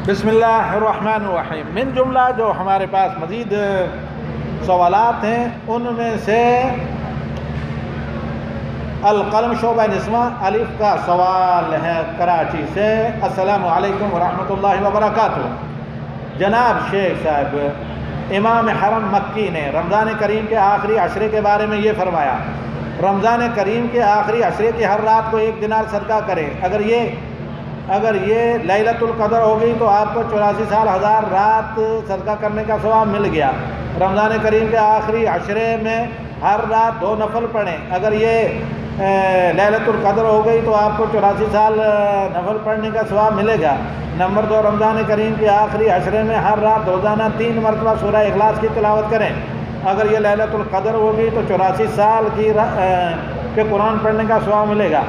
بسم اللہ الرحمن الرحیم۔ من جملہ جو ہمارے پاس مزید سوالات ہیں ان میں سے القلم شعبہ نسواں الف کا سوال ہے کراچی سے۔ السلام علیکم ورحمۃ اللہ وبرکاتہ۔ جناب شیخ صاحب، امام حرم مکی نے رمضان کریم کے آخری عشرے کے بارے میں یہ فرمایا، رمضان کریم کے آخری عشرے کی ہر رات کو 1 دینار صدقہ کریں، اگر یہ لیلۃ القدر ہوگی تو آپ کو 84 سال 1000 رات صدقہ کرنے کا ثواب مل گیا۔ رمضان کریم کے آخری عشرے میں ہر رات 2 نفل پڑھیں، اگر یہ لیلۃ القدر ہو گئی تو آپ کو 84 سال نفل پڑھنے کا ثواب ملے گا۔ نمبر 2، رمضان کریم کے آخری عشرے میں ہر رات روزانہ 3 مرتبہ سورہ اخلاص کی تلاوت کریں، اگر یہ لیلۃ القدر ہوگی تو 84 سال کے قرآن پڑھنے کا ثواب ملے گا۔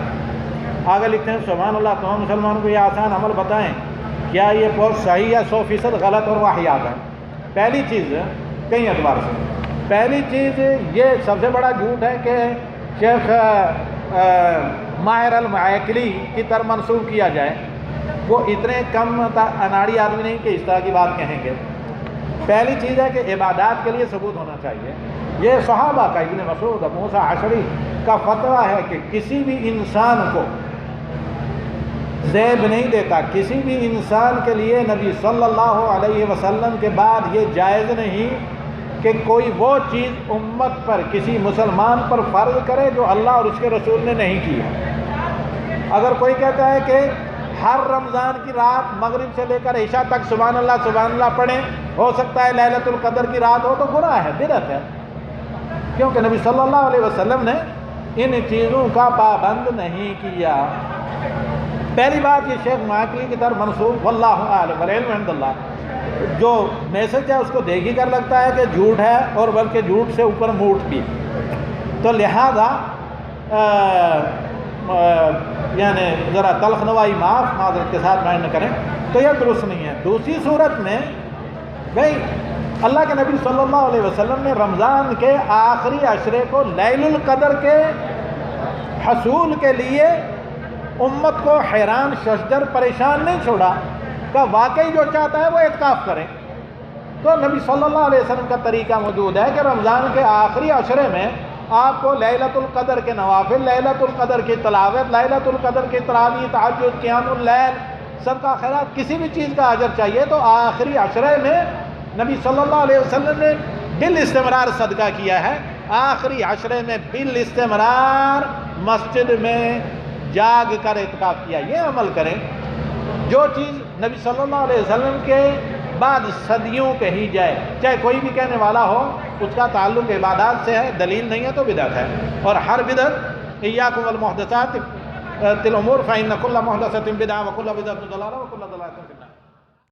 آگے لکھتے ہیں، سبحان اللہ، تمام مسلمانوں کو یہ آسان عمل بتائیں، کیا یہ پوسٹ صحیح یا 100% غلط اور واہیات ہے؟ پہلی چیز کئی اعتبار سے، پہلی چیز یہ سب سے بڑا جھوٹ ہے کہ شیخ ماہر المعیکلی کی طرح منسوب کیا جائے۔ وہ اتنے کم اناڑی آدمی نہیں کہ اس طرح کی بات کہیں گے۔ پہلی چیز ہے کہ عبادات کے لیے ثبوت ہونا چاہیے۔ یہ صحابہ کا، ابن مسعود، ابو موسیٰ اشعری کا فتویٰ ہے کہ کسی بھی انسان کو زیب نہیں دیتا، کسی بھی انسان کے لیے نبی صلی اللہ علیہ وسلم کے بعد یہ جائز نہیں کہ کوئی وہ چیز امت پر، کسی مسلمان پر فرض کرے جو اللہ اور اس کے رسول نے نہیں کی ہے۔ اگر کوئی کہتا ہے کہ ہر رمضان کی رات مغرب سے لے کر عشاء تک سبحان اللہ پڑھیں، ہو سکتا ہے لیلۃ القدر کی رات ہو، تو گناہ ہے، بدعت ہے، کیونکہ نبی صلی اللہ علیہ وسلم نے ان چیزوں کا پابند نہیں کیا۔ پہلی بات، یہ شیخ معیکلی کی طرف منسوب، واللہ اعلم والعلم عند اللہ، جو میسج ہے اس کو دیکھ ہی کر لگتا ہے کہ جھوٹ ہے، اور بلکہ جھوٹ سے اوپر موٹ بھی، تو لہذا یعنی ذرا تلخ نوائی معذرت کے ساتھ بیان نہ کریں، تو یہ درست نہیں ہے۔ دوسری صورت میں بھائی اللہ کے نبی صلی اللہ علیہ وسلم نے رمضان کے آخری عشرے کو لیل القدر کے حصول کے لیے امت کو حیران ششدر پریشان نہیں چھوڑا کہ واقعی جو چاہتا ہے وہ اعتکاف کرے۔ تو نبی صلی اللہ علیہ وسلم کا طریقہ موجود ہے کہ رمضان کے آخری عشرے میں آپ کو لیلۃ القدر کے نوافل، لیلۃ القدر کی تلاوت، لیلۃ القدر کی تراویح، تہجد، قیام اللیل، صدقہ خیرات، کسی بھی چیز کا اجر چاہیے تو آخری عشرے میں نبی صلی اللہ علیہ وسلم نے بالاستمرار صدقہ کیا ہے۔ آخری عشرے میں بالاستمرار مسجد میں جاگ کر اعتکاف کیا۔ یہ عمل کریں، جو چیز نبی صلی اللہ علیہ وسلم کے بعد صدیوں کہی جائے، چاہے کوئی بھی کہنے والا ہو، اس کا تعلق عبادات سے ہے، دلیل نہیں ہے تو بدعت ہے۔ اور ہر بدعت، ایاکم والمحدثات الامور فإن كل محدثة بدعة وكل بدعة ضلالة وكل ضلالة في النار۔